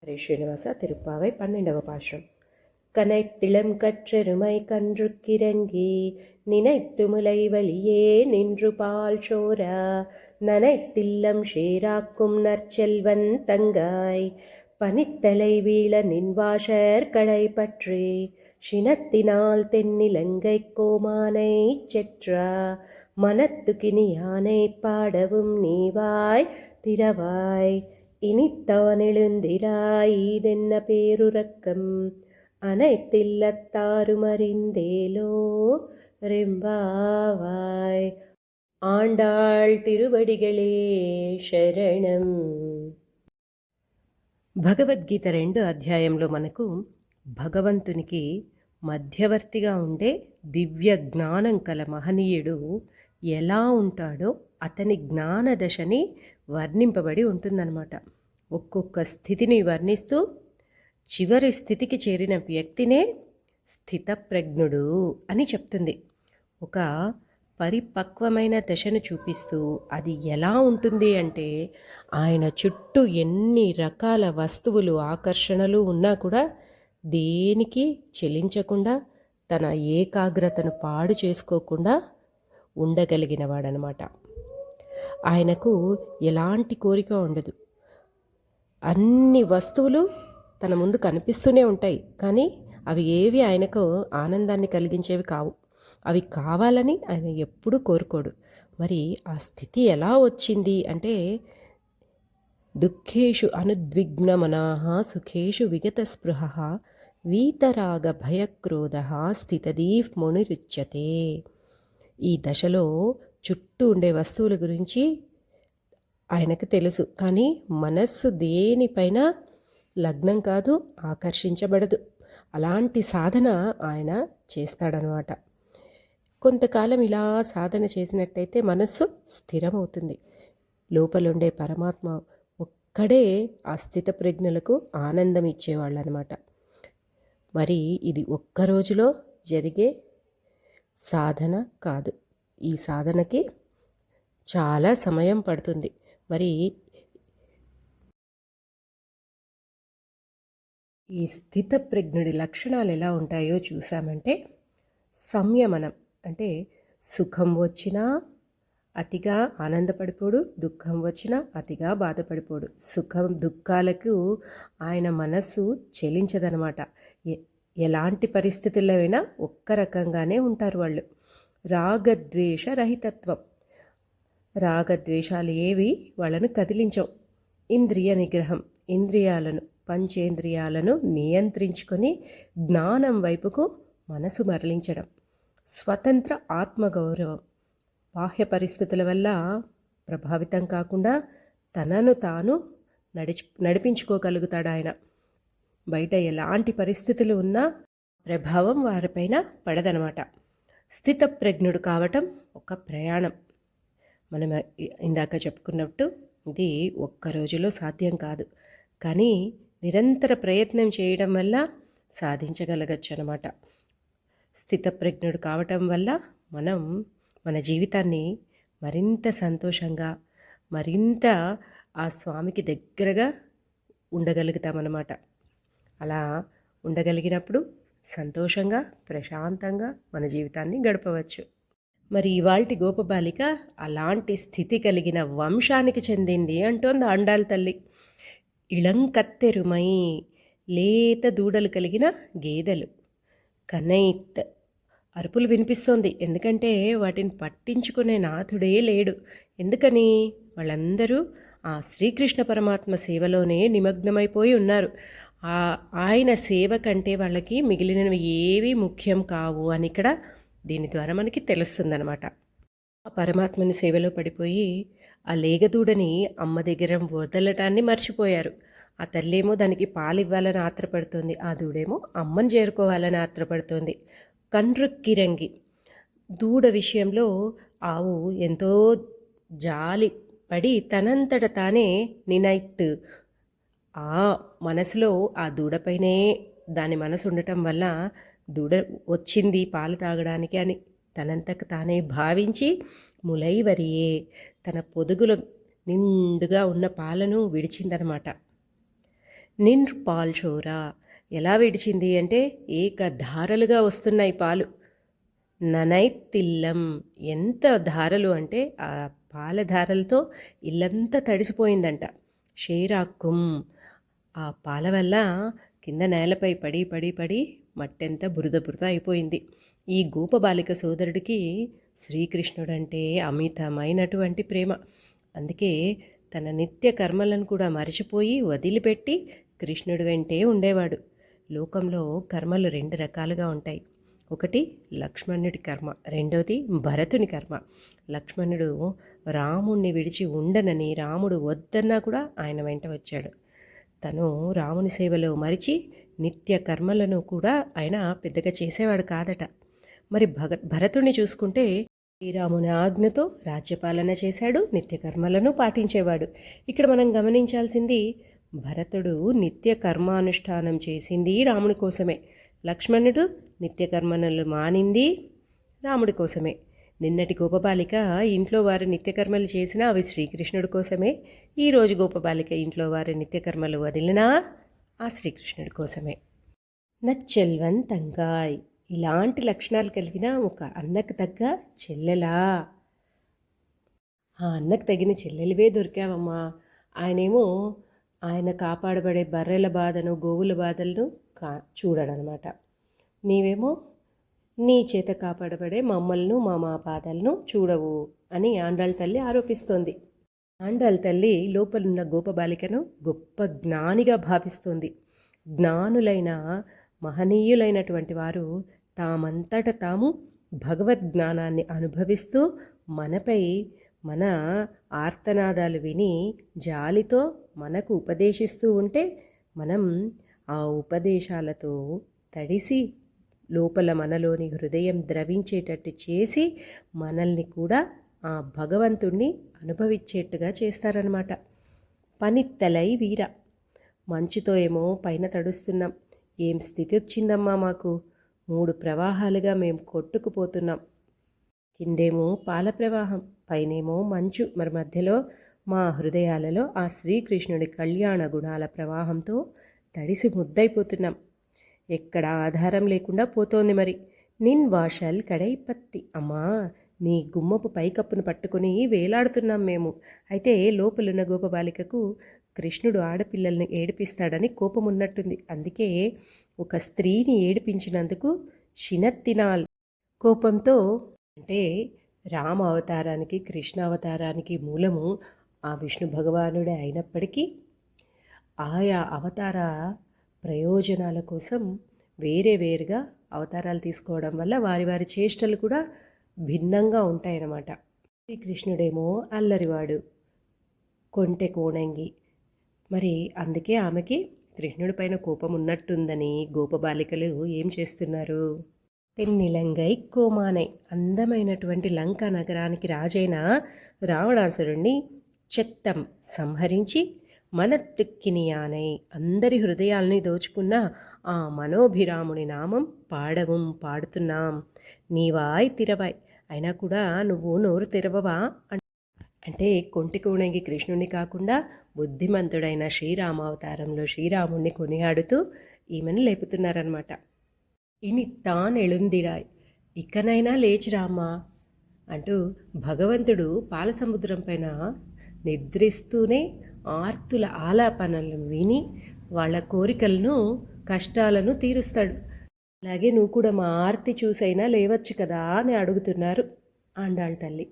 ஹரே ஸ்ரீனிவாசா. திருப்பாவை 12వ பாசுரம். கனைத்திளம் கற்றெருமை கன்றுக்கிறங்கி நினைத்து முலை வழியே நின்று பால் சோரா நனைத்தில்லம் ஷேராக்கும் நற்செல்வன் தங்காய் பனித்தலை வீழ நின்வாஷர் கடை பற்றி சினத்தினால் தென்னிலங்கை கோமானை செற்றா மனத்துக்கினியானை பாடவும் நீவாய் திரவாய் இனித்தான் எழுந்திராய் இதென்ன பேருறக்கம் அனைத்தில்லத்தாரும் அறிந்தேலோ ரெம்பாவாய். ఆండాళ్ తిరువడిగళే శరణం. భగవద్గీత 2వ అధ్యాయంలో మనకు భగవంతునికి మధ్యవర్తిగా ఉండే దివ్య జ్ఞానం కల మహనీయుడు ఎలా ఉంటాడో అతని జ్ఞాన దశని వర్ణింపబడి ఉంటుందన్నమాట. ఒక్కొక్క స్థితిని వర్ణిస్తూ చివరి స్థితికి చేరిన వ్యక్తినే స్థితప్రజ్ఞుడు అని చెప్తుంది. ఒక పరిపక్వమైన దశను చూపిస్తూ అది ఎలా ఉంటుంది అంటే ఆయన చుట్టూ ఎన్ని రకాల వస్తువులు ఆకర్షణలు ఉన్నా కూడా దేనికి చెలించకుండా తన ఏకాగ్రతను పాడు చేసుకోకుండా ఉండగలిగిన వాడనమాట. ఆయనకు ఎలాంటి కోరిక ఉండదు. అన్ని వస్తువులు తన ముందు కనిపిస్తూనే ఉంటాయి, కానీ అవి ఏవి ఆయనకు ఆనందాన్ని కలిగించేవి కావు. అవి కావాలని ఆయన ఎప్పుడూ కోరుకోడు. మరి ఆ స్థితి ఎలా వచ్చింది అంటే దుఃఖేషు అనుద్విగ్నమనాః సుఖేషు విగత స్పృహ వీతరాగ భయక్రోధ స్థితదీఫ్ మునిరుచ్యతే. ఈ దశలో చుట్టూ ఉండే వస్తువుల గురించి ఆయనకు తెలుసు, కానీ మనస్సు దేనిపైన లగ్నం కాదు, ఆకర్షించబడదు. అలాంటి సాధన ఆయన చేస్తాడనమాట. కొంతకాలం ఇలా సాధన చేసినట్టయితే మనస్సు స్థిరమవుతుంది. లోపలుండే పరమాత్మ ఒక్కడే ఆ స్థిత ప్రజ్ఞలకు ఆనందం ఇచ్చేవాళ్ళు అనమాట. మరి ఇది ఒక్క రోజులో జరిగే సాధన కాదు. ఈ సాధనకి చాలా సమయం పడుతుంది. మరి ఈ స్థిత ప్రజ్ఞుడి లక్షణాలు ఎలా ఉంటాయో చూసామంటే సంయమనం అంటే సుఖం వచ్చినా అతిగా ఆనందపడిపోడు, దుఃఖం వచ్చినా అతిగా బాధపడిపోడు. సుఖం దుఃఖాలకు ఆయన మనస్సు చెలించదనమాట. ఎలాంటి పరిస్థితుల్లో అయినా ఒక్క రకంగానే ఉంటారు వాళ్ళు. రాగద్వేష రహితత్వం, రాగద్వేషాలు ఏవి వాళ్ళను కదిలించవు. ఇంద్రియ నిగ్రహం, ఇంద్రియాలను పంచేంద్రియాలను నియంత్రించుకొని జ్ఞానం వైపుకు మనసు మరలించడం. స్వతంత్ర ఆత్మగౌరవం, బాహ్య పరిస్థితుల వల్ల ప్రభావితం కాకుండా తనను తాను నడిపించుకోగలుగుతాడు ఆయన. బయట ఎలాంటి పరిస్థితులు ఉన్నా ప్రభావం వారిపైన పడదనమాట. స్థితప్రజ్ఞుడు కావటం ఒక ప్రయాణం. మనం ఇందాక చెప్పుకున్నట్టు ఇది ఒక్క రోజులో సాధ్యం కాదు, కానీ నిరంతర ప్రయత్నం చేయడం వల్ల సాధించగలగచ్చు అనమాట. స్థితప్రజ్ఞుడు కావటం వల్ల మనం మన జీవితాన్ని మరింత సంతోషంగా, మరింత ఆ స్వామికి దగ్గరగా ఉండగలుగుతామన్నమాట. అలా ఉండగలిగినప్పుడు సంతోషంగా, ప్రశాంతంగా మన జీవితాన్ని గడపవచ్చు. మరి ఇవాల్టి గోపబాలిక అలాంటి స్థితి కలిగిన వంశానికి చెందింది అంటోంది ఆండాళ్ తల్లి. ఇళంకత్తెరుమై, లేత దూడలు కలిగిన గేదెలు. కనైత్, అరుపులు వినిపిస్తోంది. ఎందుకంటే వాటిని పట్టించుకునే నాథుడే లేడు. ఎందుకని? వాళ్ళందరూ ఆ శ్రీకృష్ణ పరమాత్మ సేవలోనే నిమగ్నమైపోయి ఉన్నారు. ఆయన సేవ కంటే వాళ్ళకి మిగిలినవి ఏవి ముఖ్యం కావు అని ఇక్కడ దీని ద్వారా మనకి తెలుస్తుందన్నమాట. ఆ పరమాత్మని సేవలో పడిపోయి ఆ లేగదూడని అమ్మ దగ్గర వదలటాన్ని మర్చిపోయారు. ఆ తల్లేమో దానికి పాలు ఇవ్వాలని ఆత్రపడుతుంది, ఆ దూడేమో అమ్మని చేరుకోవాలని ఆత్రపడుతుంది. కండ్రుక్కిరంగి, దూడ విషయంలో ఆవు ఎంతో జాలి పడి తనంతట తానే నినైత్, ఆ మనసులో ఆ దూడపైనే దాని మనసు ఉండటం వల్ల దూడ వచ్చింది పాలు తాగడానికి అని తనంతకు తానే భావించి ములైవరియే, తన పొదుగుల నిండుగా ఉన్న పాలను విడిచిందనమాట. నిన్ పాల్ చోరా ఎలా విడిచింది అంటే ఏకధారలుగా వస్తున్నాయి పాలు. ననైతిల్లం ఎంత ధారలు అంటే ఆ పాల ధారలతో ఇల్లంతా తడిసిపోయిందంట. షేరాక్కుం ఆ పాల వల్ల కింద నేలపై పడి పడి పడి మట్టెంత బురద బురద అయిపోయింది. ఈ గోపబాలిక సోదరుడికి శ్రీకృష్ణుడంటే అమితమైనటువంటి ప్రేమ. అందుకే తన నిత్య కర్మలను కూడా మరిచిపోయి వదిలిపెట్టి కృష్ణుడి వెంటే ఉండేవాడు. లోకంలో కర్మలు 2 రకాలుగా ఉంటాయి. ఒకటి లక్ష్మణుడి కర్మ, రెండోది భరతుని కర్మ. లక్ష్మణుడు రాముణ్ణి విడిచి ఉండనని రాముడు వద్దన్నా కూడా ఆయన వెంట వచ్చాడు. తను రాముని సేవలో మరిచి నిత్య కర్మలను కూడా ఆయన పెద్దగా చేసేవాడు కాదట. మరి భరతుణ్ణి చూసుకుంటే శ్రీరాముని ఆజ్ఞతో రాజ్యపాలన చేశాడు, నిత్య కర్మలను పాటించేవాడు. ఇక్కడ మనం గమనించాల్సింది భరతుడు నిత్య కర్మానుష్ఠానం చేసింది రాముని కోసమే, లక్ష్మణుడు నిత్య కర్మలను మానింది రాముడి కోసమే. నిన్నటి గోపబాలిక ఇంట్లో వారి నిత్యకర్మలు చేసినా అవి శ్రీకృష్ణుడి కోసమే. ఈరోజు గోపబాలిక ఇంట్లో వారి నిత్యకర్మలు వదిలినా ఆ శ్రీకృష్ణుడి కోసమే. నచ్చెల్వన్ తంగాయ్ ఇలాంటి లక్షణాలు కలిగిన ఒక అన్నకు తగ్గ చెల్లెలా. ఆ అన్నకు తగిన చెల్లెలివే దొరికావమ్మా. ఆయనేమో ఆయన కాపాడబడే బర్రెల బాధను గోవుల బాధలను చూడడనమాట. నీవేమో నీ చేత కాపాడబడే మమ్మల్ని మా బాధలను చూడవు అని ఆండాళ్ళ తల్లి ఆరోపిస్తోంది. ఆండాళ్ళ తల్లి లోపలున్న గోపబాలికను గొప్ప జ్ఞానిగా భావిస్తోంది. జ్ఞానులైన మహనీయులైనటువంటి వారు తామంతట తాము భగవద్జ్ఞానాన్ని అనుభవిస్తూ మనపై మన ఆర్తనాదాలు విని జాలితో మనకు ఉపదేశిస్తూ ఉంటే మనం ఆ ఉపదేశాలతో తడిసి లోపల మనలోని హృదయం ద్రవించేటట్టు చేసి మనల్ని కూడా ఆ భగవంతుణ్ణి అనుభవించేట్టుగా చేస్తారనమాట. పనిత్తలై వీర మంచుతో ఏమో పైన తడుస్తున్నాం, ఏం స్థితి వచ్చిందమ్మా మాకు, 3 ప్రవాహాలుగా మేము కొట్టుకుపోతున్నాం. కిందేమో పాల ప్రవాహం, పైనేమో మంచు, మరి మధ్యలో మా హృదయాలలో ఆ శ్రీకృష్ణుడి కళ్యాణ గుణాల ప్రవాహంతో తడిసి ముద్దైపోతున్నాం. ఎక్కడ ఆధారం లేకుండా పోతోంది. మరి నిన్ వాషల్ కడైపత్తి అమ్మా, మీ గుమ్మపు పైకప్పును పట్టుకుని వేలాడుతున్నాం మేము. అయితే లోపలున్న గోపబాలికకు కృష్ణుడు ఆడపిల్లల్ని ఏడిపిస్తాడని కోపం ఉన్నట్టుంది. అందుకే ఒక స్త్రీని ఏడిపించినందుకు షినత్తినాల్ కోపంతో, అంటే రామ అవతారానికి కృష్ణ అవతారానికి మూలము ఆ విష్ణు భగవానుడే అయినప్పటికీ ఆయా అవతార ప్రయోజనాల కోసం వేరుగా అవతారాలు తీసుకోవడం వల్ల వారి వారి చేష్టలు కూడా భిన్నంగా ఉంటాయన్నమాట. శ్రీకృష్ణుడేమో అల్లరివాడు, కొంటె కోణంగి. మరి అందుకే ఆమెకి కృష్ణుడి పైన కోపం ఉన్నట్టుందని గోపబాలికలు ఏం చేస్తున్నారు? తెన్నిలంగై కోమానై అందమైనటువంటి లంకా నగరానికి రాజైన రావణాసురుణ్ణి చెత్తం సంహరించి మనత్తుక్కినియానై అందరి హృదయాల్ని దోచుకున్న ఆ మనోభిరాముని నామం పాడుతున్నాం. నీవాయ్ తిరవాయ్, అయినా కూడా నువ్వు నోరు తెరవవా అంటే కొంటి కోణంగి కృష్ణుని కాకుండా బుద్ధిమంతుడైన శ్రీరామావతారంలో శ్రీరాముణ్ణి కొనియాడుతూ ఈమెను లేపుతున్నారనమాట. ఇని తానెళుందిరాయ్, ఇకనైనా లేచిరామ్మా అంటూ భగవంతుడు పాలసముద్రం పైన నిద్రిస్తూనే ఆర్తుల ఆలాపనలను విని వాళ్ళ కోరికలను కష్టాలను తీరుస్తాడు. అలాగే నువ్వు కూడా మా ఆర్తి చూసైనా లేవచ్చు కదా అని అడుగుతున్నారు ఆండాళ్ళ తల్లి.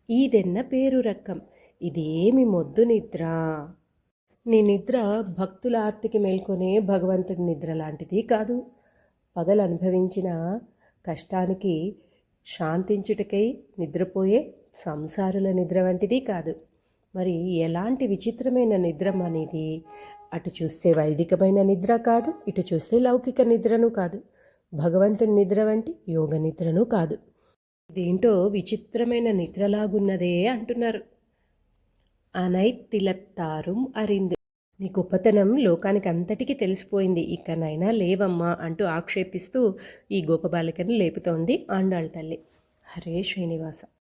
ఈదెన్న పేరు రక్కం, ఇదేమి మొద్దు నిద్ర, నీ నిద్ర భక్తుల ఆర్తికి మేల్కొనే భగవంతుడి నిద్ర లాంటిది కాదు. పగలు అనుభవించిన కష్టానికి శాంతించుటకై నిద్రపోయే సంసారుల నిద్ర వంటిది కాదు. మరి ఎలాంటి విచిత్రమైన నిద్ర అనేది? అటు చూస్తే వైదికమైన నిద్ర కాదు, ఇటు చూస్తే లౌకిక నిద్రను కాదు, భగవంతుని నిద్ర వంటి యోగ నిద్రను కాదు. ఇదేంటో విచిత్రమైన నిద్రలాగున్నదే అంటున్నారు. అనైతిలత్తారుం అరిందు, నీ గొప్పతనం లోకానికి అంతటికీ తెలిసిపోయింది, ఇకనైనా లేవమ్మా అంటూ ఆక్షేపిస్తూ ఈ గోపబాలికను లేపుతోంది ఆండాళ్ళ తల్లి. హరే శ్రీనివాస.